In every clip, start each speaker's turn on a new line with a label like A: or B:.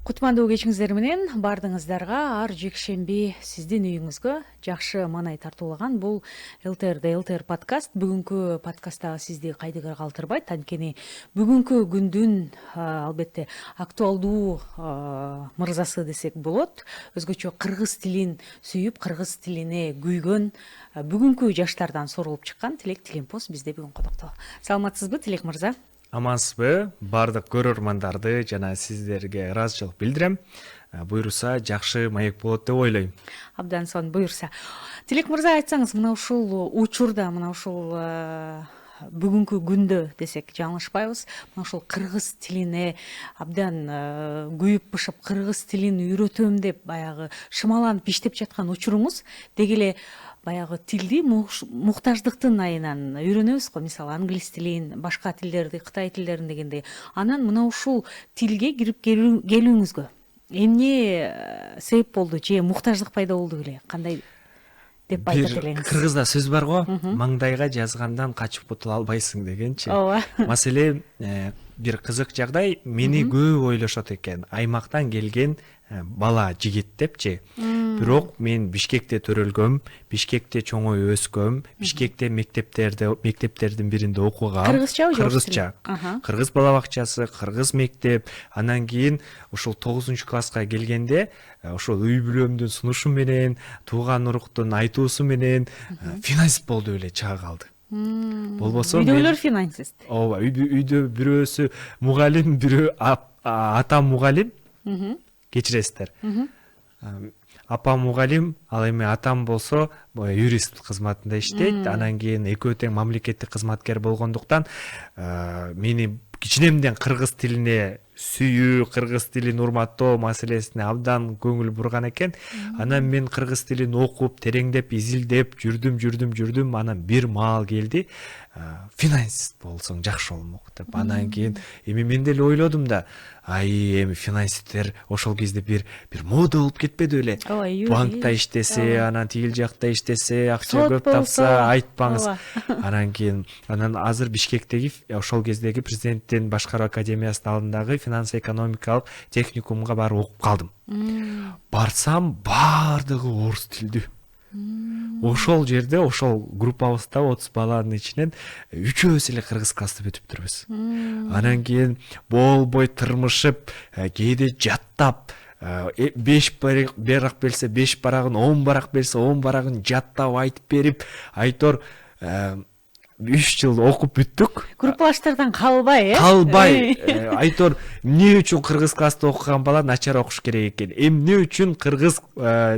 A: Кутмандуу кечиңиздер менен баардыгыңыздарга ар жекшемби сиздин үйүңүзгө жакшы маанай тартуулаган бул ЛТР подкаст. Бүгүнкү подкасттагы сизди кайдыгер калтырбайт. Анткени бүгүнкү күндүн албетте актуалдуу мырзасы десек болот. Өзгөчө кыргыз тилин сүйүп, кыргыз тилине күйгөн бүгүнкү жаштардан сорулуп чыккан Тилек Тилемпоз бизде бүгүн конокто. Саламатсызбы, Тилек мырза?
B: Амансызбы? Бардык көрөрмандарды жана сиздерге ыраазычылык билдирем. Буйруса жакшы маек болот деп ойлойм.
A: Абдан сонун, буйрса. Тилек мырза, айтсаңыз, мына ушул учурда, мына ушул бүгүнкү күндө десек жаңылышпайбыз, мына ушул кыргыз тилине абдан күйүп бышып, кыргыз тилин үйрөтөм деп баягы шымаланып иштеп жаткан учуруңуз деги эле баягы тилди муктаждыктын айынан үйрөнөбүз го. Мисалы, англис тилин, башка тилдерди, кытай тилдерин дегендей. Анан мына ушул тилге кирип келүүңүзгө эмне себеп болду же муктаждык пайда болду беле? Кандай деп айтып элеңиз?
B: Кыргызда сөз бар го, маңдайга жазгандан качып кутула албайсың дегенчи.
A: Ооба.
B: Маселе бир кызык жагдай, мени көп ойлошот экен. Аймактан келген бала жигит депчи. Бирок мен Бишкекте төрөлгөм, Бишкекте чоңоюп өскөм, Бишкекте мектептердин биринде окугам.
A: Кыргызчабы же?
B: Кыргызча. Кыргыз бала бакчасы, кыргыз мектеп. Анан кийин ушул 9-класска келгенде ошол үй бүлөмдүн сунушу менен, тууган уруктун айтуусу менен финансист болду эле чыга калды. Болбосо
A: үйдөгүлөр финансист.
B: Ооба, үйдө бирөөсү мугалим, бирөө атам мугалим. Кечиресиздер. Апам мугалим, ал эми атам болсо юрист кызматында иштейт. Анан кийин экөө тең мамлекеттик кызматкер болгондуктан мени кичинемден кыргыз тилине сүйүү, кыргыз тилин урматтоо маселесине абдан көңүл бурган экен. Анан мен кыргыз тилин окуп, тереңдеп, изилдеп жүрдүм. Анан бир маал келди, финансист болсоң жакшы болмок деп. Анан кийин эми мен деле ойлодум да, эми финансисттер ошол кезде бир мода болуп кетпеди беле? Банкта иштесе, анан тигил жакта иштесе, акча көп тапса, айтпаңыз. Анан кийин азыр Бишкектеги ошол кездеги президенттин башкаруу академиясынын алдындагы финанс-экономикалык техникумга барып окуп калдым. Барсам, баардыгы орус тилдүү. Ошол жерде, ошол группабызда 30 баланын ичинен 3-өөбүз эле кыргыз класста бүтүптүрбүз. Анан кийин болбой тырмышып, кээде жаттап, 5 барак берсе 5 барагын, 10 барак берсе 10 барагын жаттап айтып берип, айтор 3 жыл окуп бүттүк.
A: Группалаштардан калбай,
B: Калбай. Айтор, эмне үчүн кыргыз класста окуган бала начар окуш керек экен? Эмне үчүн кыргыз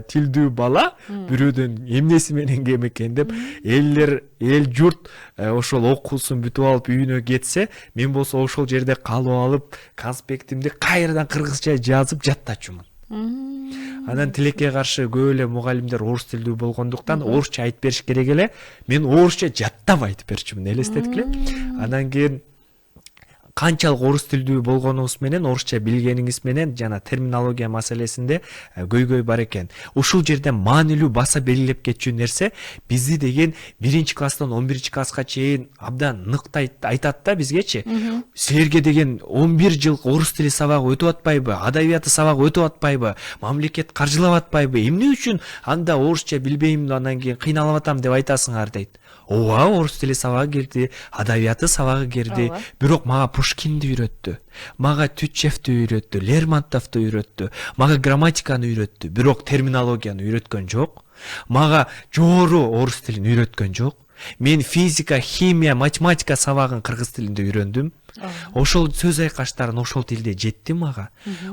B: тилдүү бала бирөөдөн эмнеси менен кем экен деп эл журт ошол окуусун бүтүп алып үйүнө кетсе, мен болсо ошол жерде калып алып, конспектимди кайрадан кыргызча жазып жаттачумун. Анан тилекке каршы көп эле мугалимдер орус тилдүү болгондуктан орусча айтып бериш керек эле. Мен орусча жаттап айтып берчүмүн, элестетип эле. Анан кийин канчалык орус тилдүү болгонуңуз менен, орусча билгениңиз менен жана терминология маселесинде көйгөй бар экен. Ушул жерде маанилүү баса белгилеп кетчү нерсе, бизди деген 1-класстан 11-класска чейин абдан ныктайт, айтат да бизгечи. Силерге деген 11 жыл орус тили сабагы өтүп атпайбы, адабияты сабагы өтүп атпайбы, мамлекет каржылап атпайбы, эмне үчүн анда орусча билбейм, анан кийин кыйналып атам деп айтасыңар дейт. Ооба, орус тили сабагы кирди, адабияты сабагы кирди, бирок мага Пушкинди үйрөттү, мага Тютчевди үйрөттү, Лермонтовду үйрөттү, мага грамматиканы үйрөттү, бирок терминологияны үйрөткөн жок. Мага жогору орус тилин үйрөткөн жок. Мен физика, химия, математика сабагын кыргыз тилинде үйрөндүм. Ошол сөз айкаштарын ошол тилде жетти мага.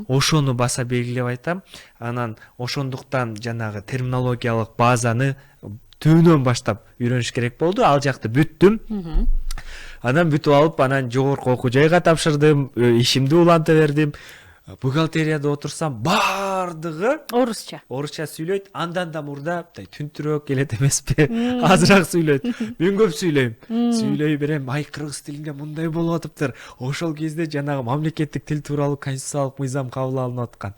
B: Ошону баса белгилеп айтам. Анан ошондуктан жанагы терминологиялык базаны түбүнөн баштап үйрөнүш керек болду. Ал жакты бүттүм. Анан бүтүп алып, анан жогорку окуу жайга тапшырдым, ишимди уланта бердим. Бухгалтерияда отурсам, баардыгы орусча сүйлөйт. Андан да мурда түнтүрөөк келет эмеспи? Азыраак сүйлөйт. Мен көп сүйлөйм. Сүйлөй берем, кыргыз тилинде мындай болуп атыптыр. Ошол кезде жанагы мамлекеттик тил тууралуу конституциялык мыйзам кабыл алынып аткан.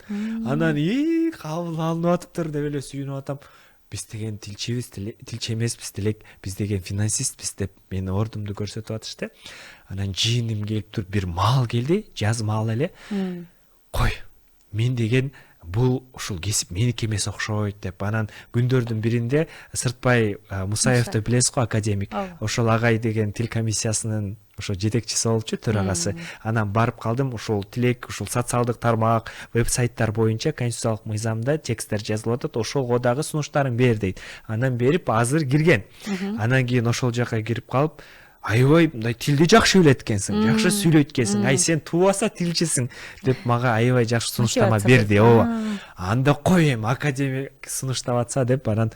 B: Анан кабыл алынып атыптыр деп эле сүйүнүп атам. Биз деген тилчибиз, тилчи эмеспиз, Тилек, биз деген финансистпиз деп мени ордумду көрсөтүп атышты. Анан жийиним келип туруп бир маал келди, жаз маал эле. Кой, мен деген бул ушул кесип меники эмес окшойт деп. Анан күндөрдүн биринде Сыртбай Мусаевди билесиз го, академик. Ошол агай деген тил комиссиясынын ошо жетекчиси болчу, төрагасы. Анан барып калдым, ушул тилек, ушул социалдык тармак, веб-сайттар боюнча конституциялык мыйзамда тексттер жазылып атат, ошого дагы сунуштарын бер дейт. Анан берип азыр кирген. Анан кийин ошол жака кирип калып, аябай мындай тилди жакшы билет экенсиң, жакшы сүйлөйт экенсиң, ай сен тубаса тилчисиң деп мага аябай жакшы сунуштама берди. Ооба. Анда кой эми академик сунуштап атса деп, анан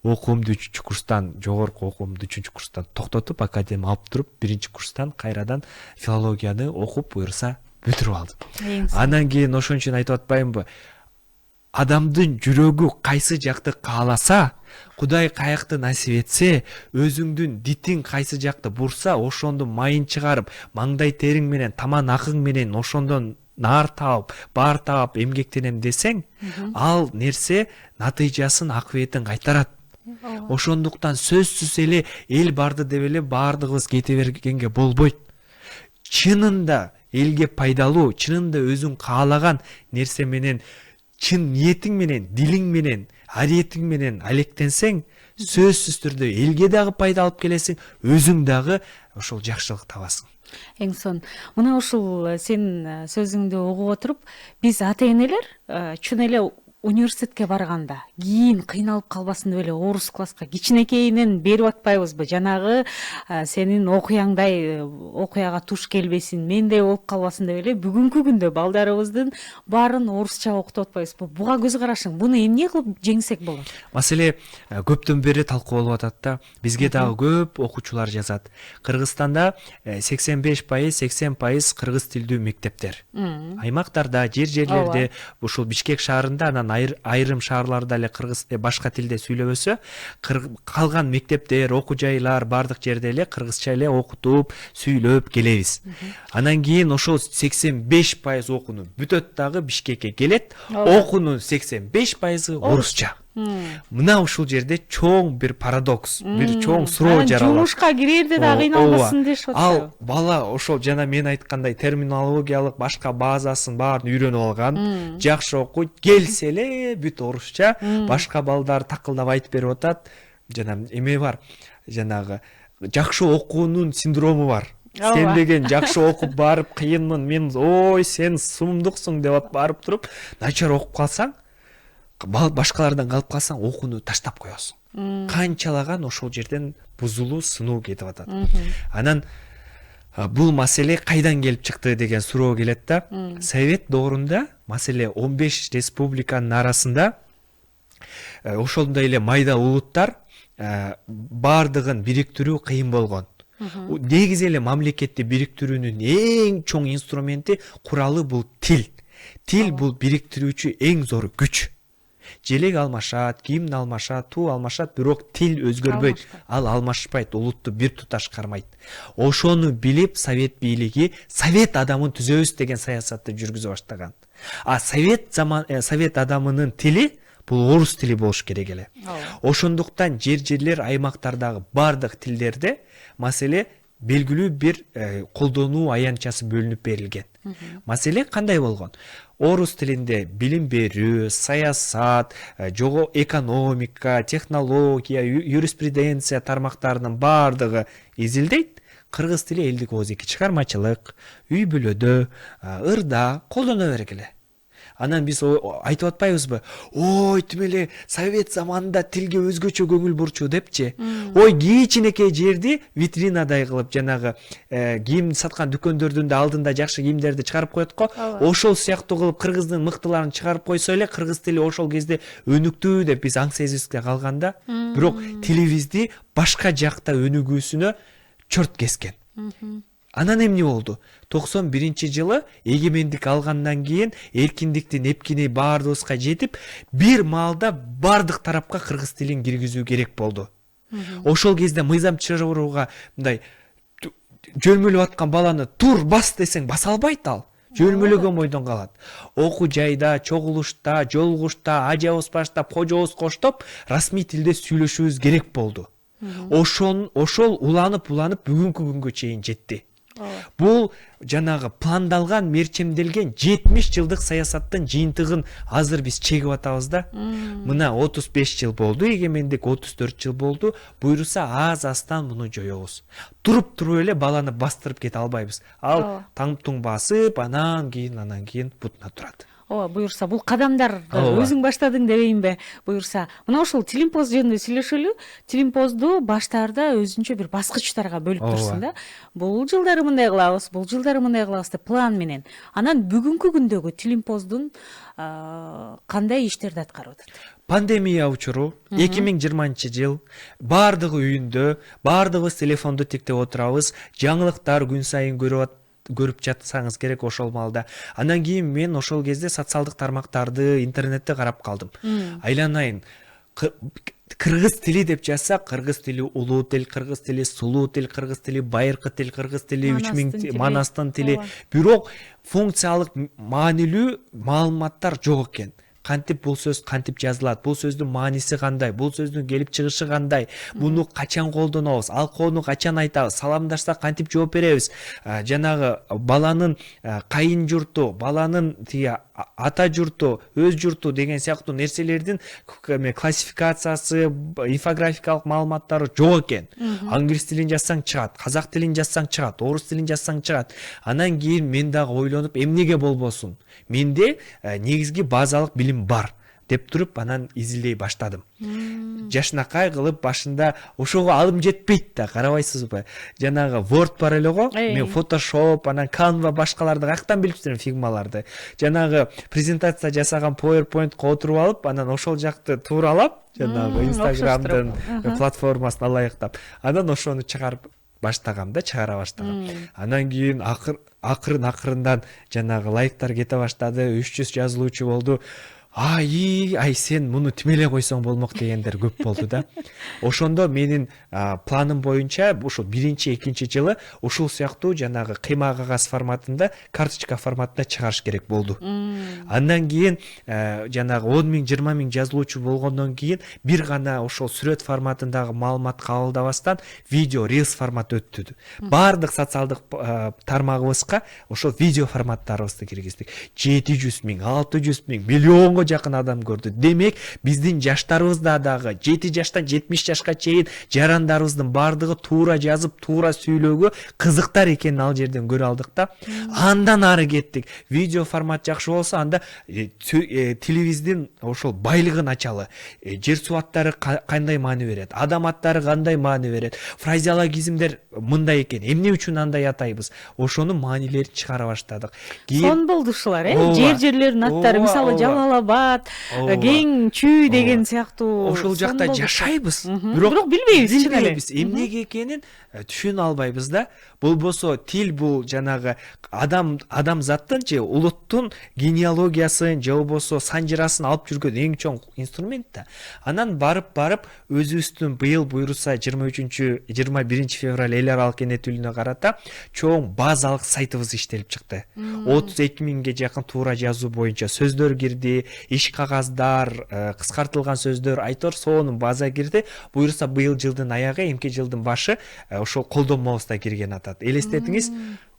B: окуумду 3 курстан, жогорку окуумду 3 курстан токтотуп, академ алып туруп, 1 курстан кайрадан филологияны окуп, буюрса бүтүрүп алдым. Андан кийин ошон үчүн айтып атпаймынбы? Адамдын жүрөгү кайсы жакты кааласа, Кудай каякты насип этсе, өзүңдүн дитиң кайсы жакты бурса, ошондон майын чыгарып, маңдай териң менен, таман акың менен ошондон нар таап, бар таап эмгектенем десең, ал нерсе натыйжасын, акыбетин кайтарат. Ошондуктан сөзсүз эле эл барды деп эле баардыгыбыз кете бергенге болбойт. Чынында элге пайдалуу, чынында өзүң каалаган нерсе менен, чын ниетиң менен, дилиң менен, ариетиң менен алектенсең, сөзсүз түрдө элге дагы пайда алып келесиң, өзүң дагы ошол жакшылык табасың.
A: Эң сон, мына ушул сен сөзүңдү угуп отуруп, биз ата энелер чын эле университетке барганда кийин кыйналып калбасын деп эле орус класска кичинекейинен берип атпайбызбы? Жанагы сенин окуяңдай окуяга туш келбесин, мендей болуп калбасын деп эле бүгүнкү күндө балдарыбыздын баарын орусча окутуп атпайбызбы? Буга көз карашың, буну эмне кылып жеңсек болот?
B: Маселе көптөн бери талкуу болуп атат да. Бизге дагы көп окуучулар жазат. Кыргызстанда 85%, 80% кыргыз тилдүү мектептер. Аймактарда, жерлерде, ушул Бишкек шаарында, анан айрым шаарларда эле кыргыз башка тилде сүйлөбөсө, калган мектептер, окуу жайлар бардык жерде эле кыргызча эле окутуп, сүйлөп келебиз. Анан кийин ошол 85% окууну бүтөт дагы Бишкекке келет, окуунун 85% орусча. Мына ушул жерде чоң бир парадокс, бир чоң суроо жаралат.
A: Жумушка кирерде да кыйналбасын дешип атпайбы?
B: Ал бала ошол жана мен айткандай терминологиялык башка базасын баарын үйрөнүп алган, жакшы окуйт, келсе эле бүт орусча, башка балдар такылдап айтып берип атат. Жана эме бар, жанагы жакшы окуунун синдрому бар. Сен деген жакшы окуп барып кыйынмын, мен ой сен сумдуксуң деп барып туруп, начар окуп калсаң, башкалардан калып калсаң, окууну таштап коесуң. Канчалаган ошол жерден бузулуу, сынуу кетип атат. Анан бул маселе кайдан келип чыкты деген суроо келет да. Совет доорунда маселе 15 республиканын арасында ошондой эле майда улуттар бардыгын бириктирүү кыйын болгон. Негизи эле мамлекетти бириктирүүнүн эң чоң инструменти, куралы бул тил. Тил бул бириктирүүчү эң зор күч. Желек алмашат, кийимди алмашат, туу алмашат, бирок тил өзгөрбөйт. Ал алмашпайт, улутту бир туташ кармайт. Ошону билип, совет бийлиги совет адамын түзөбүз деген саясатты жүргүзө баштаган. Совет адамынын тили бул орус тили болуш керек эле. Ошондуктан жерлер, аймактардагы бардык тилдерде маселе белгилүү бир колдонуу аянтчасы бөлүнүп берилген. Маселе кандай болгон? Орус тилинде билим берүү, саясат, экономика, технология, юриспруденция тармактарынын бардыгы изилдейт. Кыргыз тили элдик ооз-эки чыгармачылык, үй бүлөдө, ырда колдоно бергиле. Анан биз айтып атпайбызбы? Ой, тим эле совет заманында тилге өзгөчө көңүл бурчу депчи. Ой, кичинекей жерди витринадай кылып, жанагы кийим саткан дүкөндөрдүн да алдында жакшы кийимдерди чыгарып коет го. Ошол сыяктуу кылып кыргыздын мыктыларын чыгарып койсо эле, кыргыз тили ошол кезде өнүктүү деп биз аң сезибизге калганда, бирок тилибизди башка жакта өнүгүүсүнө чөрт кескен. Анан эмне болду? 91-жылы эгемендик алгандан кийин эркиндиктин эпкини баардыгыбызга жетип, бир маалда бардык тарапка кыргыз тилин киргизүү керек болду. Ошол кезде мыйзам чыгарууга мындай жөлмөлөп аткан баланы тур бас десең баса албайт ал. Жөлмөлөгөн бойдон калат. Окуу жайда, чогулушта, жолугушта, ажабыз баштап, кожобуз коштоп, расмий тилде сүйлөшүүбүз керек болду. Ошол уланып бүгүнкү күнгө чейин жетти. Бул жанагы пландалган, мерчемделген 70 жылдык саясаттын жыйынтыгын азыр биз чегип атабыз да. Мына 35 жыл болду, эгемендик 34 жыл болду. Буйруса аз астан муну жоёбуз. Туруп эле баланы бастырып кете албайбыз. Ал таң-туң басып, анан кийин бутуна турат.
A: Ооба, буюрса бул кадамдарды өзүң баштадың дебейинби? Буюрса, мына ушул Тилимпоз жөнүндө сүйлөшөлү. Тилимпозду баштаарда өзүнчө бир баскычтарга бөлүп турсуң да. Бул жылдары мындай кылабыз, бул жылдары мындай кылабыз деп план менен. Анан бүгүнкү күндөгү Тилимпоздун кандай иштерди аткарып атат?
B: Пандемия учуру 2020-жыл баардыгы үйүндө, баардыгыбыз телефонду тиктеп отурабыз, жаңылыктар күн сайын көрүп жатсаңыз керек ошол маалда. Андан кийин мен ошол кезде социалдык тармактарды, интернетти карап калдым. Айланайын, кыргыз тили деп жазсак, кыргыз тили улуу тил, кыргыз тили сулуу тил, кыргыз тили байыркы тил, кыргыз тили 3000 манастын тили. Бирок функциялык маанилүү маалыматтар жок экен. Кантип бул сөз кантип жазылат, бул сөздүн мааниси кандай, бул сөздүн келип чыгышы кандай, буну качан колдонобуз, ал коону качан айтабыз, саламдашсак кантип жооп беребиз, жанагы баланын кайын журту, баланын тиги ата журту, өз журту деген сыяктуу нерселердин классификациясы, инфографикалык маалыматтары жок экен. Англис тилин жазсаң чыгат, казак тилин жазсаң чыгат, орус тилин жазсаң чыгат. Анан кийин мен дагы ойлонуп, эмнеге болбосун? Менде негизги базалык билим бар деп туруп анан изилдей баштадым. Жашынакай кылып башында ошого алым жетпейт да, карабайсызбы? Жанагы Word бар эле го, мен Photoshop, анан Canva башкаларды каяктан билип жүрөм, фигмаларды. Жанагы презентация жасаган PowerPoint-ко отуруп алып, анан ошол жакты тууралап, жанагы Instagram'дын платформасын алайыктап, анан ошону чыгарып баштагам да, чыгара баштагам. Анан кийин акырындан жанагы лайктар кете баштады, 300 жазылуучу болду. Ай, сен муну тимелей койсоң болмок дегендер көп болду да. Ошондо менин планым боюнча ушул 1-2 жылы ушул сыяктуу жанагы кыйма кагаз форматында, карточка форматында чыгарыш керек болду. Андан кийин жанагы 10 000, 20 000 жазылуучу болгондон кийин бир гана ошол сүрөт форматындагы маалымат кабылдабастан видео, reels форматы өттү. Бардык социалдык тармагыбызга ошол видео форматтарыбызды киргиздик. 700 000, 600 000, миллионго жакын адам көрдү. Демек, биздин жаштарыбызда дагы 7 жаштан 70 жашка чейин жарандарыбыздын бардыгы туура жазып, туура сүйлөөгө кызыктар экенин ал жерден көрө алдык да. Андан ары кеттик. Видео формат жакшы болсо, анда тилибиздин ошол байлыгын ачалы. Жер суу аттары кандай маани берет, адам аттары кандай маани берет, фразеологизмдер мындай экен, эмне үчүн андай атайбыз? Ошонун маанилерин чыгара баштадык.
A: Сон болду ушулар, жерлердин аттары, мисалы Жалал-Абад, Кең Чүй деген сыяктуу.
B: Ошол жакта жашайбыз,
A: бирок билбейбиз
B: эмнеге экенин түшүнө албайбыз да. Болбосо тил бул жанагы адамзаттын же улуттун генеалогиясын же болбосо санжырасын алып жүргөн эң чоң инструмент да. Анан барып өзүбүздүн быйыл буйруса 21 февраль эл аралык энетүүлүнө карата чоң базалык сайтыбыз иштелип чыкты. 32 000ге жакын туура жазуу боюнча сөздөр кирди, иш кагаздар, кыскартылган сөздөр, айтор соонун база кирди. Буйруса быйыл жылдын аягы, эмки жылдын башы ошол колдонмобузда кирген атат. Элестетиңиз,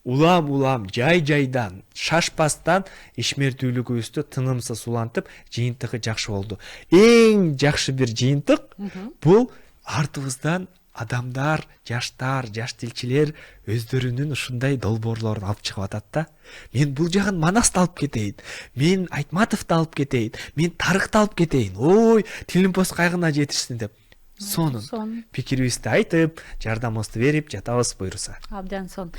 B: улам жай-жайдан, шашпастан ишмердүүлүгүбүздү тынымсыз улантып, жыйынтыгы жакшы болду. Эң жакшы бир жыйынтык бул артыбыздан адамдар, жаштар, жаш тилчилер өздөрүнүн ушундай долбоорлорун алып чыгып атат да. Мен бул жагын Манасты алып кетейин, мен Айтматовду алып кетейин, мен Тарыкты алып кетейин. Ой, Тилимпоз кайгына жетишсин деп. Сонун пикирибизди айтып, жардамыбызды берип жатабыз буйруса.
A: Абдан сон.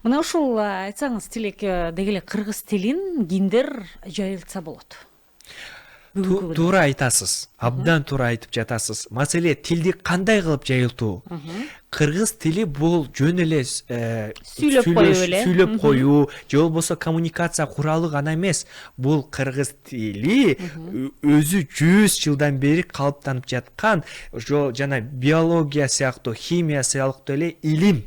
A: Мына ушул айтсаңыз, тилекке дегеле кыргыз тилин кимдер жайылтса болот?
B: Туура айтасыз. Абдан туура айтып жатасыз. Маселе тилди кандай кылып жайылтуу? Кыргыз тили бул жөн эле сүйлөп коюу, же болбосо коммуникация куралы гана эмес. Бул кыргыз тили өзү 100 жылдан бери калыптанып жаткан, жана биология сыяктуу, химия сыяктуу эле илим.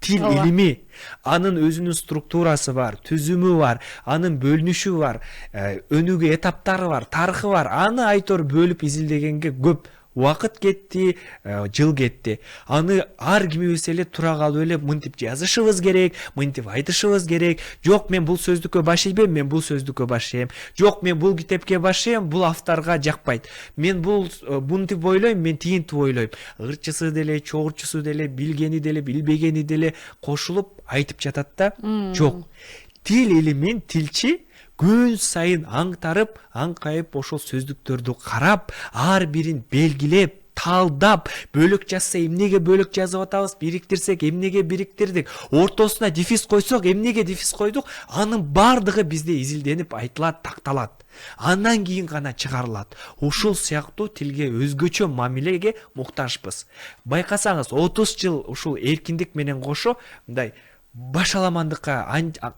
B: Тил илими, анын өзүнүн структурасы бар, түзүмү бар, анын бөлүнүшү бар, өнүгүү этаптары бар, тарыхы бар. Аны айтор бөлүп изилдегенге көп убакыт кетти, жыл кетти. Аны ар кимибиз эле тура калып эле мынтип жазышыбыз керек, мынтип айтышыбыз керек. Жок, мен бул сөздүккө башыйбайм, мен бул сөздүккө башыйм. Жок, мен бул китепке башыйм, бул авторго жакпайт. Мен бул мынтип ойлойм, мен тигинтип ойлойм. Ырчысы деле, чогурчусу деле, билгени деле, билбегени деле кошулуп айтып жатат да. Жок. Тил илимин тилчи күн сайын аңтарып, аңкайып ошол сөздүктөрдү карап, ар бирин белгилеп, талдап, бөлөк жазса эмнеге бөлөк жазып атабыз, бириктирсек эмнеге бириктирдик, ортосуна дефис койсок эмнеге дефис койдук, анын бардыгы бизде изилденип айтылат, такталат. Андан кийин гана чыгарылат. Ушул сыяктуу тилге өзгөчө мамилеге муктажбыз. Байкасаңыз, 30 жыл ушул эркиндик менен кошо мындай башаламандыкка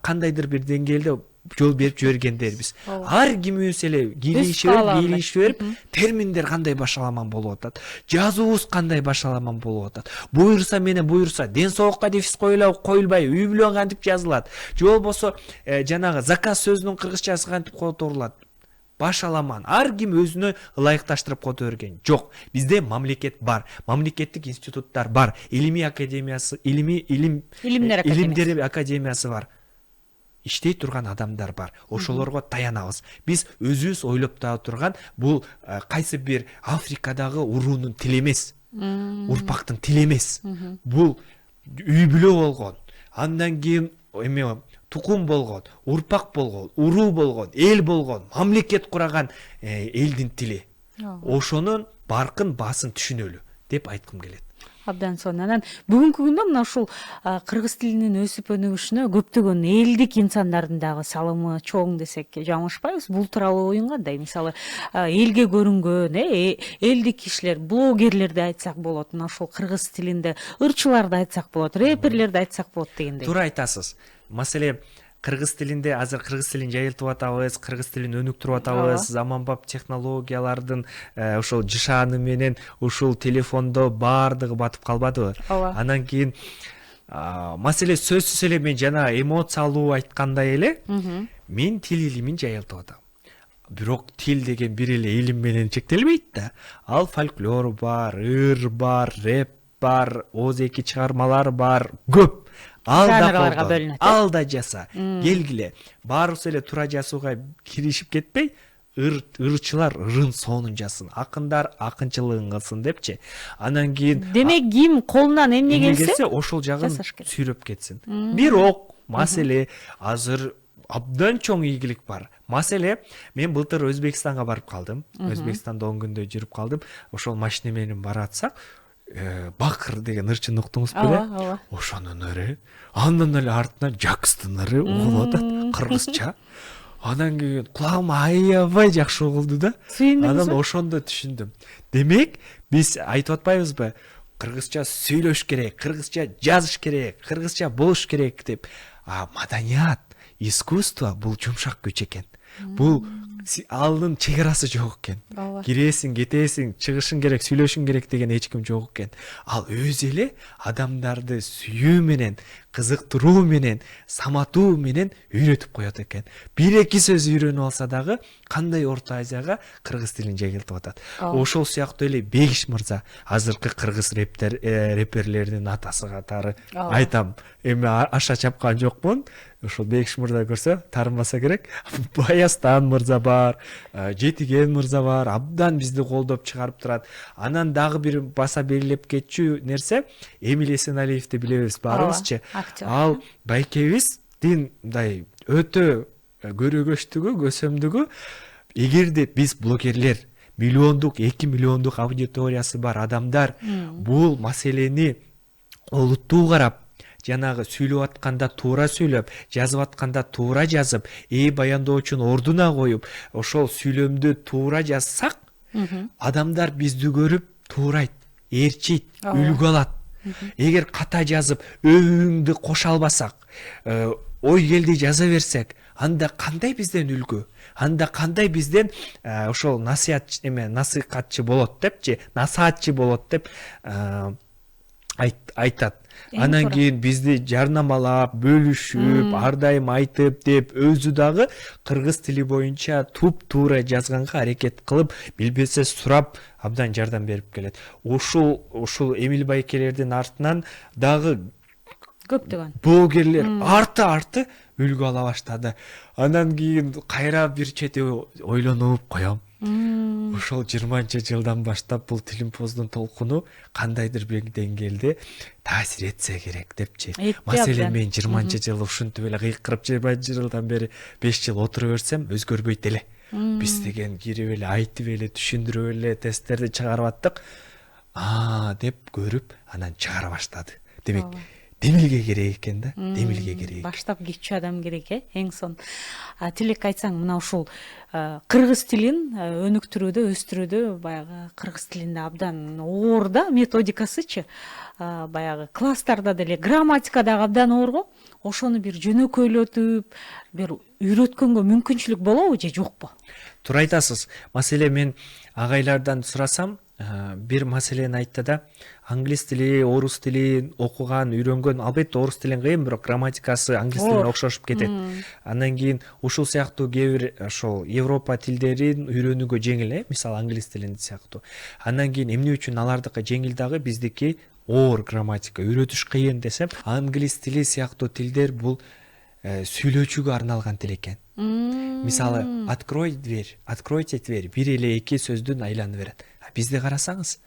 B: кандайдыр бир деңгээлде жол берип жибергендербиз. Ар кимибиз эле кийлешип, терминдер кандай башаламан болуп атат, жазуубуз кандай башаламан болуп атат. Буйрса менен буйрса, ден соолукка дефис коюлбай, үй бүлө кантип жазылат, же болбосо жанагы заказ сөзүнүн кыргызчасы кантип которулат. Башаламан. Ар ким өзүнө ылайыкташтырып кото берген. Жок, бизде мамлекет бар, мамлекеттик институттар бар, илимдер академиясы бар. Иштей турган адамдар бар. Ошолорго таянабыз. Биз өзүбүз ойлоп турган бул кайсы бир Африкадагы уруунун тили эмес. Урпактын тили эмес. Бул үй бүлө болгон. Андан кийин тукум болгон, урпак болгон, уруу болгон, эл болгон, мамлекет кураган элдин тили. Ошонун баркын баасын түшүнөлү деп айткым келет.
A: Абдан сонун. Анан бүгүнкү күндө мына ушул кыргыз тилинин өсүп өнүгүшүнө көптөгөн элдик инсандардын дагы салымы чоң десек жаңылышпайбыз. Бул тууралуу оюң кандай? Мисалы, элге көрүнгөн, элдик кишилер, блогерлерди айтсак болот, мына ушул кыргыз тилинде ырчыларды айтсак болот, рэперлерди айтсак болот дегендей.
B: Туура айтасыз. Маселе кыргыз тилинде азыр кыргыз тилин жайылтып атабыз, кыргыз тилин өнүктүрүп атабыз, заманбап технологиялардын ошол жышааны менен ушул телефондо баардыгы батып калбадыбы? Анан кийин маселе сөзсүз эле мен жана эмоциялуу айткандай эле, мен тил илимин жайылтып атам. Бирок тил деген бир эле илим менен чектелбейт да. Ал фольклор бар, ыр бар, рэп бар, ооз-эки чыгармалар бар, көп. Ал да жаса, келгиле. Баарыбыз эле туура жазууга киришип кетпей, ырчылар ырын сонун жазсын, акындар акынчылыгын кылсын депчи. Анан кийин
A: демек ким колунан эмне келсе,
B: ошол жагын сүйрөп кетсин. Бирок маселе азыр абдан чоң ийгилик бар. Маселе, мен былтыр Өзбекстанга барып калдым. Өзбекстанда 10 күндөй жүрүп калдым. Ошол машина менен баратсак, Бакыр деген ырчыны уктуңуз беле? Ошонун өрү. Андан эле артынан Жакстын ыры угулуп атат, кыргызча. Анан кийин кулагыма аябай жакшы угулду да. Анан ошондо түшүндүм. Демек, биз айтып атпайбызбы? Кыргызча сүйлөш керек, кыргызча жазыш керек, кыргызча болуш керек деп. Маданият, искусство бул жумшак күч экен. Бул алдын чегарасы жок экен. Киресиң, кетесиң, чыгышың керек, сүйлөшүң керек деген эч ким жок экен. Ал өзү эле адамдарды сүйүү менен, кызыктыруу менен, саматуу менен үйрөтүп коет экен. Бир-эки сөз үйрөнүп алса дагы кандай Орто Азияга кыргыз тилин жайылтып атат. Ошол сыяктуу эле Бегиш мырза, азыркы кыргыз рэперлердин атасы катары айтам. Эми аша чапкан жокмун. Ошол Бегиш мырза көрсө таарынбаса керек. Баястан мырза бар, Жетиген мырза бар, абдан бизди колдоп чыгарып турат. Анан дагы бир баса белгилеп кетчү нерсе, Эмиль Эсеналиевди билебиз баарыбызчы. Ал байкебиздин мындай өтө көрөгөчтүгү, көсөмдүгү, эгерде биз блогерлер, миллиондук, 2 миллиондук аудиториясы бар адамдар бул маселени олуттуу карап, жанагы сүйлөп атканда туура сүйлөп, жазып атканда туура жазып, баяндоочун ордуна коюп, ошол сүйлөмдү туура жазсак, адамдар бизди көрүп туурайт, ээрчийт, үлгү алат. Эгер ката жазып, өбүңдү кошо албасак, ой келди жаза берсек, анда кандай бизден үлгү? Анда кандай бизден ошол насыйхатчы болот депчи, насаатчы болот деп айтат.
A: Эң
B: Анан
A: туура.
B: кийин бизди жарнамалап, бөлүшүп, ар дайым айтып деп өзү дагы кыргыз тили боюнча туп-туура жазганга аракет кылып, билбесе сурап абдан жардам берип келет. Ушул Эмил байкелердин артынан дагы
A: көптөгөн.
B: блогерлер арты үлгү ала баштады. Анан кийин кайра бир чети ойлонуп коем. Ошол 20-жылдан баштап бул Тилимпоздун толкуну кандайдыр бир деңгээлде таасир этсе керек депчи.
A: Этти
B: Маселен
A: абдан.
B: мен 20-жыл ушинтип эле кыйкырып 20-жылдан бери 5 жыл отура берсем өзгөрбөйт эле. Биз деген кирип эле айтып эле түшүндүрүп эле тесттерди чыгарып аттык. Деп көрүп анан чыгара баштады. Демек демилге керек экен да, демилге керек.
A: Баштап кетчү адам керек, эң сон. Тилек айтсаң, мына ушул кыргыз тилин өнүктүрүүдө, өстүрүүдө баягы кыргыз тилинде абдан оор да методикасычы. Баягы класстарда деле грамматика дагы абдан оор го. Ошону бир жөнөкөйлөтүп, бир үйрөткөнгө мүмкүнчүлүк болобу же жокпу?
B: Туура айтасыз. Маселе мен агайлардан сурасам, бир маселени айтты да, англис тили, орус тилин окуган, үйрөнгөн, албетте орус тилин кыйын, бирок грамматикасы англис тилине окшошуп кетет. Андан кийин ушул сыяктуу кээ бир ошол Европа тилдерин үйрөнүүгө жеңил, мисалы англис тилин сыяктуу. Андан кийин эмне үчүн алардыкы жеңил дагы, биздики оор грамматика, үйрөтүш кыйын десем, англис тили сыяктуу тилдер бул сүйлөөчүгө арналган тил экен. Мисалы, откройте дверь, бир эле эки сөздүн айланып берет. Бизди карасаңыз,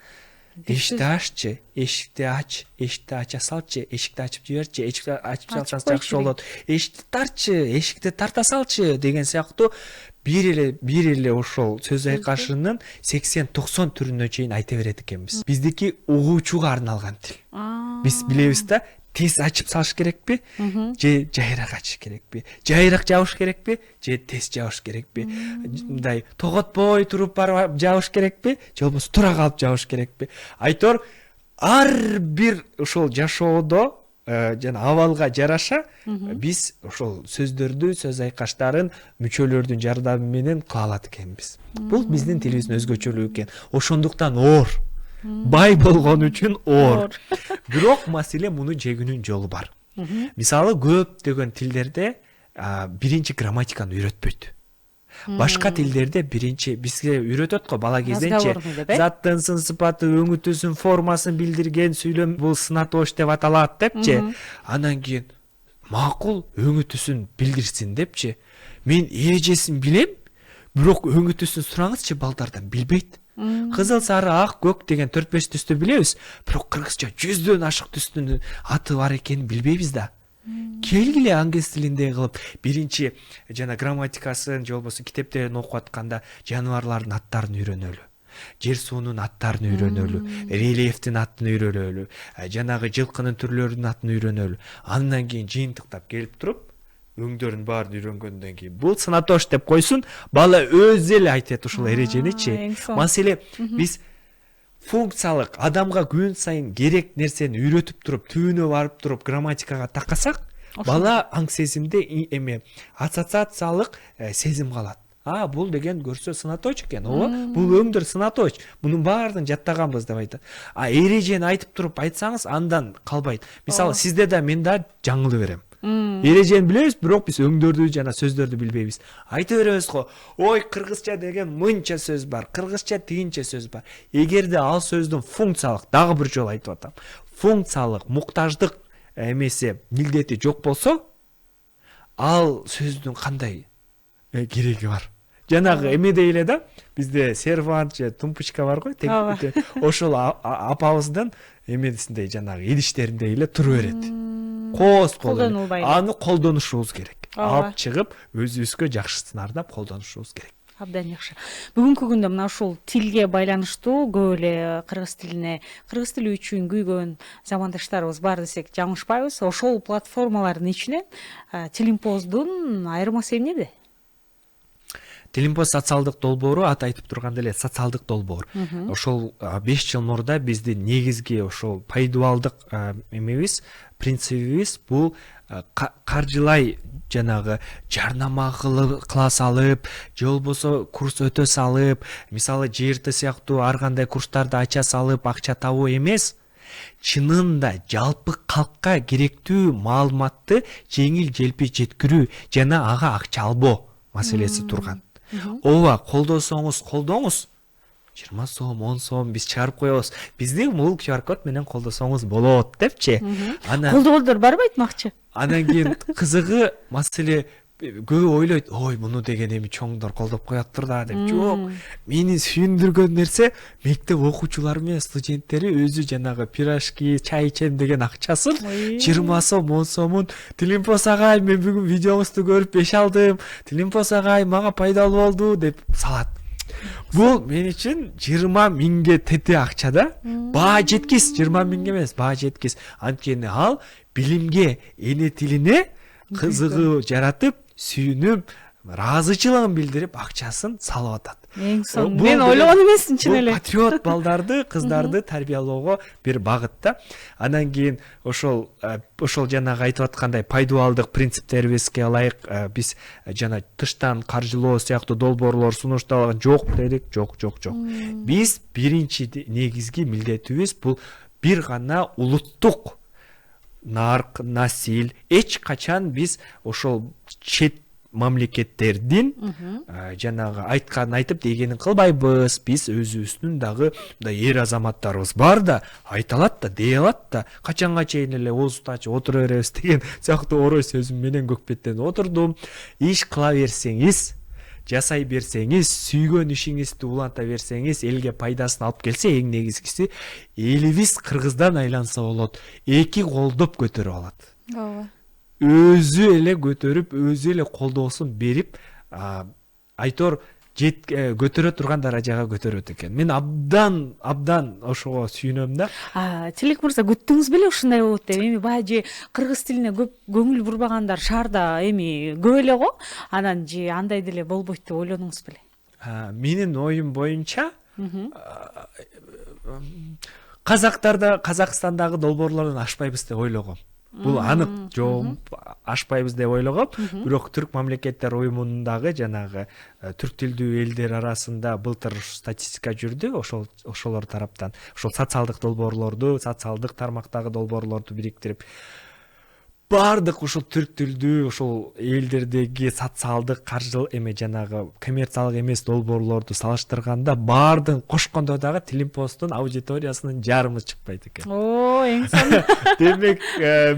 B: эшикти аччы, эшикти ач, эшикти ача салчы, эшикти ачып жиберчи, эшикти ачып салсаң жакшы болот. Эшикти тартчы, эшикти тарта салчы деген сыяктуу бир эле ошол сөз айкашынын 80-90 түрүнө чейин айта берет экенбиз. Биздики угуучуга арналган тил. Биз билебиз да, тез ачып салыш керекпи, же жайыраак ачыш керекпи, жайыраак жабыш керекпи, же тез жабыш керекпи, мындай тоготпой туруп барып жабыш керекпи, же болбосо тура калып жабыш керекпи. Айтор ар бир ушул жашоодо жана абалга жараша биз ошол сөздөрдү, сөз айкаштарын мүчөлөрдүн жардамы менен кыла алат экенбиз. Бул биздин тилибиздин өзгөчөлүгү экен. Ошондуктан оор. Бай болгон үчүн оор. Бирок маселе муну жегүүнүн жолу бар. Мисалы, көптөгөн тилдерде биринчи грамматиканы үйрөтпөйт. Башка тилдерде биринчи бизге үйрөтөт го бала кезденчи. Заттын сын сыпаты, өңүтүүсүн, формасын билдирген сүйлөм бул сынатош деп аталат депчи. Анан кийин макул өңүтүүсүн билдирсин депчи. Мен эрежесин билем, бирок өңүтүүсүн сураңызчы, балдардан билбейт. Кызыл, сары, ак, көк деген 4-5 түстү билебиз, бирок кыргызча 100дөн ашык түстүн аты бар экенин билбейбиз да. Келгиле англис тилинде кылып биринчи жана грамматикасын же болбосо китептерин окуп атканда жаныбарлардын аттарын үйрөнөлү. Жер суунун аттарын үйрөнөлү, рельефтин атын үйрөнөлү, жанагы жылкынын түрлөрүнүн атын үйрөнөлү. Андан кийин жыйынтыктап келип туруп, өңдөрүн баарын үйрөнгөндөн кийин бул сынатош деп койсун, бала өзү эле айтат ушул эреженичи. Маселе биз функциялык адамга күн сайын керек нерсени үйрөтүп туруп, түбүнө барып туруп грамматикага такасак, бала аң сезимде ассоциациялык сезим калат. Бул деген көрсө сынаточ экен, бул өңдөр сынаточ, мунун баарын жаттаганбыз деп айтат. Эрежени айтып туруп айтсаңыз, андан калбайт. Мисалы, сизде да мен да жаңылып берем. Эрежени билебиз, бирок биз өңдөрдү жана сөздөрдү билбейбиз. Айта беребиз го, ой, кыргызча деген мынча сөз бар, кыргызча тигинче сөз бар. Эгерде ал сөздүн функциялык, дагы бир жолу айтып атам, функциялык, муктаждык эмеси, милдети жок болсо, ал сөздүн кандай кереги бар? Жанагы эмеде эле да, бизде сервант же тумпочка бар го, ошол апабыздын эмесиндей жанагы идиштеринде эле тура берет. Коос колдонуу, аны колдонушубуз керек. Алып чыгып, өзүбүзгө жакшысын ардап колдонушубуз керек.
A: Абдан жакшы. Бүгүнкү күндө мына ушул тилге байланыштуу көп эле кыргыз тили үчүн күйгөн замандаштарыбыз бар десек жаңылышпайбыз. Ошол платформалардын ичинен Тилимпоздун айырмасы эмнеде?
B: Тилимпоз социалдык долбоору, аты айтып тургандай эле социалдык долбоор. Ошол 5 жыл мурда биздин негизги ошол пайдубалдык эмебиз, принцибибиз бул каржылай жанагы жарнама кыла салып, же болбосо курс өтө салып, мисалы ЖРТ сыяктуу ар кандай курстарды ача салып акча табуу эмес, чынында жалпы калкка керектүү маалыматты жеңил желпи жеткирүү жана ага акча албоо маселеси турган. Ооба, колдосоңуз колдоңуз. 20 сом, 10 сом биз чыгарып коебуз. Биздин бул QR код менен колдосоңуз болот депчи.
A: Колдоолдор барбы айтмакчы?
B: Анан кийин кызыгы маселе көбү ойлойт, ой муну деген эми чоңдор колдоп кояттыр да деп. Жок, мени сүйүндүргөн нерсе мектеп окуучулары менен студенттери өзү жанагы пирожки, чай ичем деген акчасын 20 сом, 10 сомун Тилимпос агай, мен бүгүн видеоңузду көрүп 5 алдым. Тилимпос агай, мага пайдалуу болду деп салат. Бул мен үчүн 20 миңге тете акча да. Баа жеткис, 20 миңге эмес, баа жеткис. Анткени ал билимге, эне тилине кызыгуу жаратып, сүйүнүп, ыраазычылыгын билдирип акчасын салып атат.
A: Эң сонун. Мен ойлогон эмесмин чын эле.
B: Патриот балдарды, кыздарды тарбиялоого бир багыт да. Анан кийин ошол жанагы айтып аткандай пайдалуулдык принциптерибизге ылайык биз жана тыштан каржылоо сыяктуу долбоорлор сунушталган жок дедик. Жок. Биз биринчи негизги милдетибиз бул бир гана улуттук нарк, насил, эч качан биз ошол чет мамлекеттердин жанагы айтканын айтып дегенин кылбайбыз. Биз өзүбүздүн дагы эр азаматтарыбыз бар да, айта алат да, дей алат да. Качанга чейин эле оозубузду ачып отура беребиз деген сыяктуу орой сөзүм менен көкпеттен отурдум. Иш кыла берсеңиз, жасай берсеңиз, сүйгөн ишиңизди уланта берсеңиз, элге пайдасын алып келсе, эң негизгиси элибиз кыргыздан айланса болот. Эки колдоп көтөрүп алат.
A: Ооба.
B: Өзү эле көтөрүп, өзү эле колдоосун берип, айтор көтөрө турган даражага көтөрөт экен. Мен абдан ошого сүйүнөм да.
A: Тилек мырза, күттүңүз беле ушундай болот деп? Эми баягы же кыргыз тилине көп көңүл бурбагандар шаарда эми көп эле го. Анан же андай деле болбойт деп ойлодуңуз беле?
B: Менин оюм боюнча Казакстандагы долбоорлордон ашпайбыз деп ойлогом. Бул анык, жок, ашпайбыз деп ойлогом. Бирок түрк мамлекеттер уюмундагы жанагы түрк тилдүү элдер арасында былтыр статистика жүрдү, ошолор тараптан. Ошол социалдык долбоорлорду, социалдык тармактагы долбоорлорду бириктирип бардык ушул түрк тилдүү ошол элдердеги социалдык каржыл жанагы коммерциялык эмес долбоорлорду салыштырганда баардыгын кошкондо дагы Тилимпостун аудиториясынын жарымы чыкпайт экен.
A: Эң сонун.
B: Демек,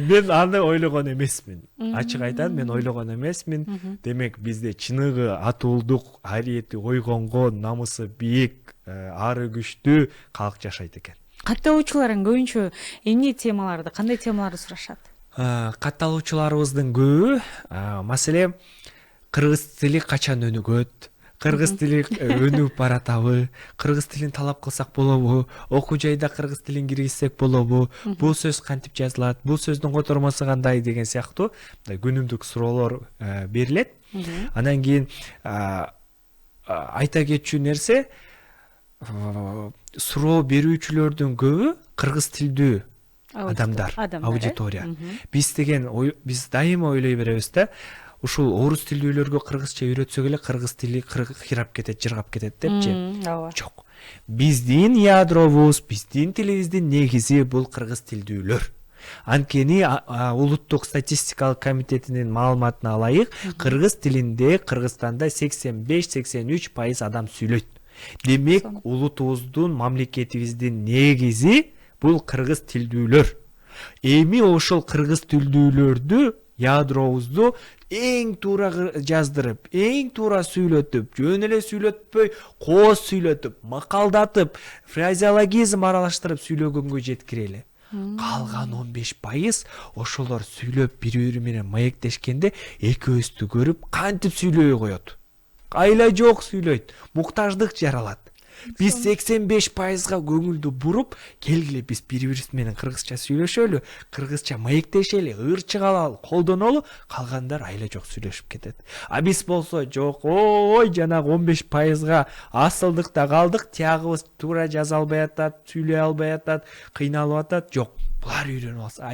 B: мен аны ойлогон эмесмин. Ачык айтам, мен ойлогон эмесмин. Демек, бизде чыныгы атуулдук, ариети ойгонгон, намысы бийик, ары күчтүү калк жашайт экен.
A: Катталуучуларың көбүнчө эмне темаларды, кандай темаларды сурашат?
B: Катталуучуларыбыздын көбү маселе кыргыз тили качан өнүгөт, кыргыз тили өнүгүп баратабы, кыргыз тилин талап кылсак болобу, окуу жайда кыргыз тилин киргизсек болобу, бул сөз кантип жазылат, бул сөздүн котормосу кандай деген сыяктуу күнүмдүк суроолор берилет. Анан кийин айта кетчү нерсе, суроо берүүчүлөрдүн көбү кыргыз тилдүү адамдар, аудитория. Биз дайыма ойлой беребиз да, ушул орус тилдүүлөргө кыргызча үйрөтсөк эле кыргыз тили кыйрап кетет, жыргап кетет депчи. Жок. Биздин ядробуз, биздин тилибиздин негизи бул кыргыз тилдүүлөр. Анткени улуттук статистикалык комитетинин маалыматына ылайык, кыргыз тилинде Кыргызстанда 85-83% адам сүйлөйт. Демек, улутубуздун, мамлекетибиздин негизи бул кыргыз тилдүүлөр. Эми ошол кыргыз тилдүүлөрдү, ядробузду эң туура жаздырып, эң туура сүйлөтүп, жөн эле сүйлөтпөй, кооз сүйлөтүп, макалдатып, фразеологизм аралаштырып сүйлөгөнгө жеткирели. Калган 15% ошолор сүйлөп бири-бири менен маектешкенде экөөбүздү көрүп кантип сүйлөй коет. Айла жок сүйлөйт, муктаждык жаралат. Биз 85%га көңүлдү буруп, келгиле биз бири-бирибиз менен кыргызча сүйлөшөлү, кыргызча маектешели, ырчык алалы, колдонолу, калгандар айла жок сүйлөшүп кетет. Биз болсо жок, ой, жанагы 15%га асылдыкта калдык, тиягыбыз туура жаза албай атат, сүйлөй албай атат, кыйналып атат. Жок, булар үйрөнүп алса,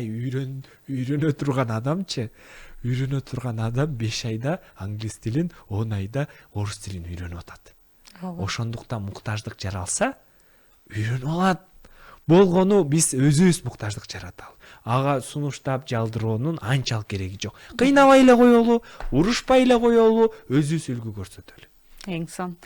B: үйрөнө турган адамчы? Үйрөнө турган адам 5 айда англис тилин, 10 айда орус тилин үйрөнүп атат. Ошондуктан муктаждык жаралса, үйрөнүп алат. болгону биз өзүбүз муктаждык жараталы. Ага сунуштап жалдыроонун анчалык кереги жок. Кыйнабай эле коелу, урушпай эле коелу, өзүбүз үлгү көрсөтөлү.
A: Эң сон.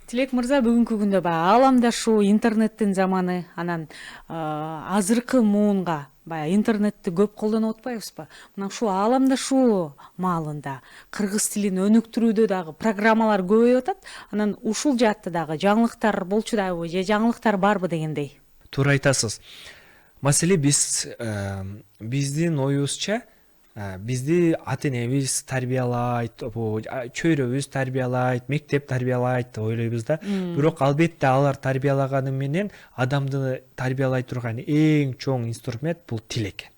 A: Тилек мырза, бүгүнкү күндө баягы ааламдашуу, интернеттин заманы, анан азыркы муунга баягы интернетти көп колдонуп атпайбызбы? Мына ушул ааламдашуу маалында кыргыз тилин өнүктүрүүдө дагы программалар көбөйүп атат. Анан ушул жаатта дагы жаңылыктар болчу дабы же жаңылыктар барбы дегендей?
B: Туура айтасыз. Маселе биздин оюбузча бизди ата энебиз тарбиялайт, чөйрөбүз тарбиялайт, мектеп тарбиялайт деп ойлойбуз да. Бирок албетте алар тарбиялаганы менен адамды тарбиялай турган эң чоң инструмент бул тил экен.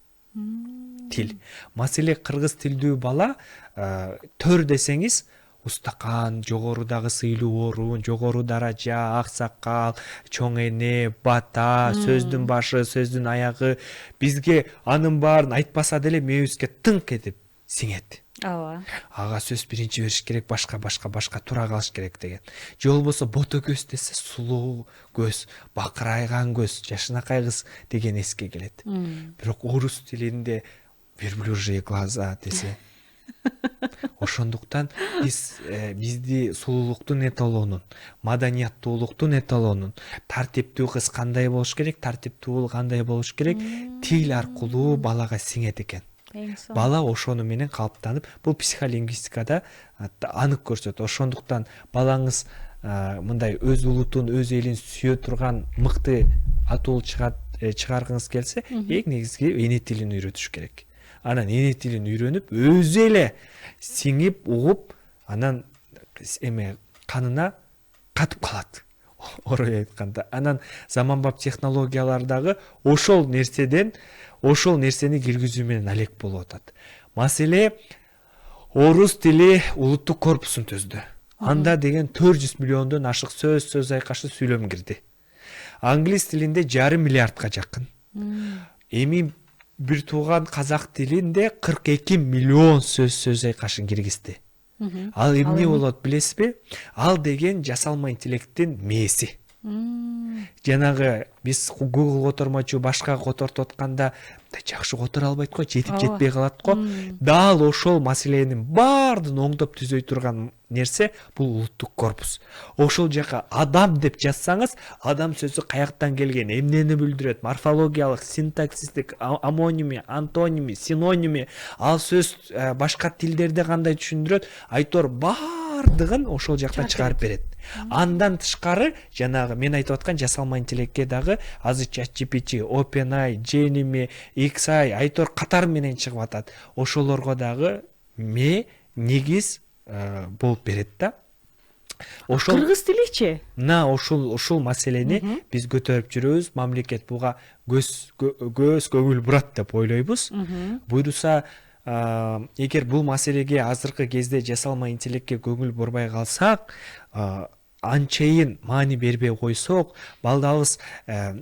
B: Тил. Маселе кыргыз тилдүү бала төр десеңиз устакан, жогорудагы сыйлуу орун, жогору даража, ак сакал, чоң эне, бата, сөздүн башы, сөздүн аягы бизге анын баарын айтпаса деле мээбизге тыңк этип сиңет.
A: Ооба.
B: Ага сөз биринчи бериш керек, башка тура калыш керек деген. Же болбосо бото көз десе сулуу көз, бакырайган көз, жашынакай кыз деген эске келет. Бирок орус тилинде верблюжьи глаза десе ошондуктан бизди сулуулуктун эталонун, маданияттуулуктун эталонун, тартиптүү кыз кандай болуш керек, тартиптүү уул кандай болуш керек, тил аркылуу балага сиңет экен. Бала ошону менен калыптанып, бул психолингвистикада анык көрсөтөт. Ошондуктан балаңыз мындай өз улутун, өз элин сүйө турган мыкты атуул чыгаргыңыз келсе, эң негизги эне тилин үйрөтүш керек. Анан эне тилин үйрөнүп, өзү эле сиңип, угуп, анан канына катып калат. Орой айтканда. Анан заманбап технологиялар дагы ошол нерсени киргизүү менен алек болуп атат. Маселе орус тили улуттук корпусун түздү. Анда деген 400 миллиондон ашык сөз айкашы сүйлөм кирди. Англис тилинде 5,5 миллиардка жакын. Эми бир тууган казак тилинде 42 миллион сөз айкашын киргизди. Ал эмне болот билесизби? Ал деген жасалма интеллекттин мээси. Жанагы биз Google котормочу башка котортуп атканда жакшы котора албайт го, жетпей калат го. Дал ошол маселенин баардыгын оңдоп түзөй турган нерсе бул улуттук корпус. Ошол жака адам деп жазсаңыз, адам сөзү каяктан келген, эмнени билдирет, морфологиялык, синтаксистик, амоними, антоними, синоними, ал сөз башка тилдерде кандай түшүндүрөт, айтор баардыгын ошол жактан чыгарып берет. Андан тышкары жанагы мен айтып аткан жасалма интеллектке дагы азыр ChatGPT, OpenAI, Gemini, XAI айтор катар менен чыгып атат. Ошолорго дагы негиз болуп берет да. Ошол
A: кыргыз тиличи?
B: Ушул маселени биз көтөрүп жүрөбүз. Мамлекет буга көз көңүл бурат деп ойлойбуз. Буйруса эгер бул маселеге азыркы кезде жасалма интеллектке көңүл бурбай калсак, анчейин маани бербей койсок, балдабыз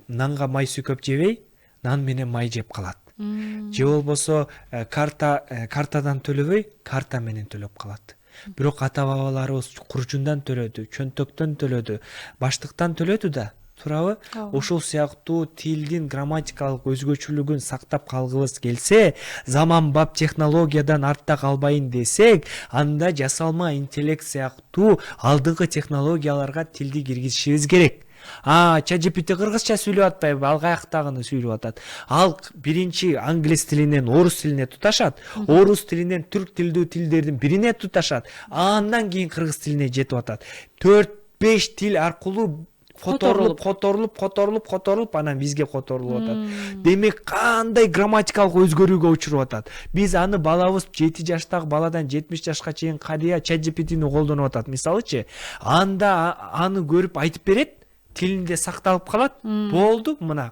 B: нанга май сүйкөп жебей, нан менен май жеп калат. Же болбосо картадан төлөбөй, карта менен төлөп калат. Бирок ата бабаларыбыз курчундан төлөдү, чөнтөктөн төлөдү, баштыктан төлөдү да. Туурабы? Ошол сыяктуу тилдин грамматикалык өзгөчөлүгүн сактап калгыбыз келсе, заманбап технологиядан артта калбайын десек, анда жасалма интеллект сыяктуу алдыңкы технологияларга тилди киргизишибиз керек. ChatGPT кыргызча сүйлөп атпайбы? Ал каяктагыны сүйлөп атат. Ал биринчи англис тилинен орус тилине туташат, орус тилинен түрк тилдүү тилдердин бирине туташат, андан кийин кыргыз тилине жетип атат. 4-5 тил аркылуу которулуп, анан бизге которулуп атат. Демек, кандай грамматикалык өзгөрүүгө учуруп атат. Биз аны балабыз 7 жаштагы баладан 70 жашка чейин карыя ChatGPT-ни колдонуп атат. Мисалычы, анда аны көрүп айтып берет, тилинде сакталып калат. Болду, мына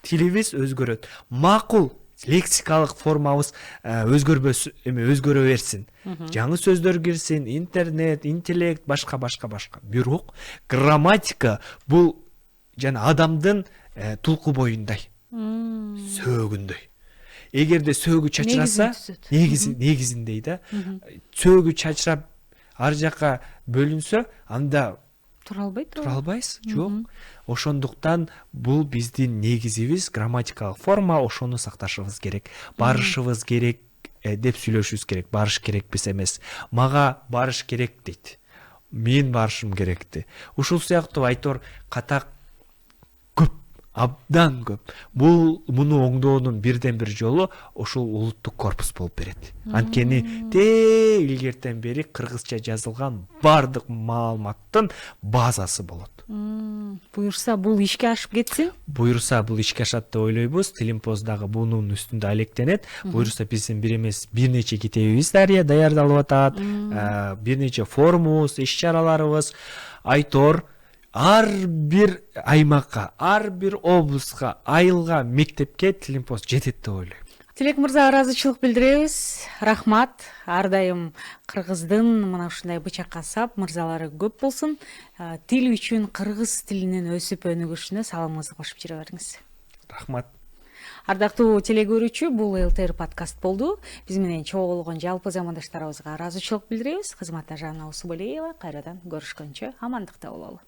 B: тилибиз өзгөрөт. Макул лексикалык формабыз өзгөрө берсин. Жаңы сөздөр кирсин, интернет, интеллект, башка. Бирок грамматика бул жана адамдын тулку боюндай, сөөгүндөй. Эгерде сөөгү чачыраса, негизиндей да. Сөөгү чачырап ар жака бөлүнсө, анда
A: тура албайт.
B: тура албайсыз. Жок. Ошондуктан бул биздин негизибиз грамматикалык форма, ошону сакташыбыз керек. Барышыбыз керек деп сүйлөшүбүз керек. Барыш керекпиз эмес. Мага барыш керек дейт. Мен барышым керекти. Ушул сыяктуу айтор ката көп, абдан көп. Муну оңдоонун бирден бир жолу ушул улуттук корпус болуп берет. Анткени илгертен бери кыргызча жазылган бардык маалыматтын базасы болот.
A: Буюрса бул ишке ашып кетсин.
B: Буюрса бул ишке ашат деп ойлойбуз. Тилимпоз дагы бунун үстүндө алектенет. Буюрса биздин бир эмес бир нече китебибиз даярдалып атат. Бир нече форумубуз, иш-чараларыбыз. Айтор ар бир аймакка, ар бир облуска, айылга, мектепке Тилимпоз жетет деп ойлойм.
A: Тилек мырза, ыраазычылык билдиребиз. Рахмат. Ар дайым кыргыздын мына ушундай бычакка сап мырзалары көп болсун. Тил үчүн кыргыз тилинин өсүп өнүгүшүнө салымыңызды кошуп жүрө бериңиз.
B: Рахмат.
A: Ардактуу телекөрүүчү, бул ЛТР подкаст болду. Биз менен чогулган жалпы замандаштарыбызга ыраазычылык билдиребиз. Кызматта Жанна Усубалиева. Кайрадан көрүшкөнчө амандыкта бололу.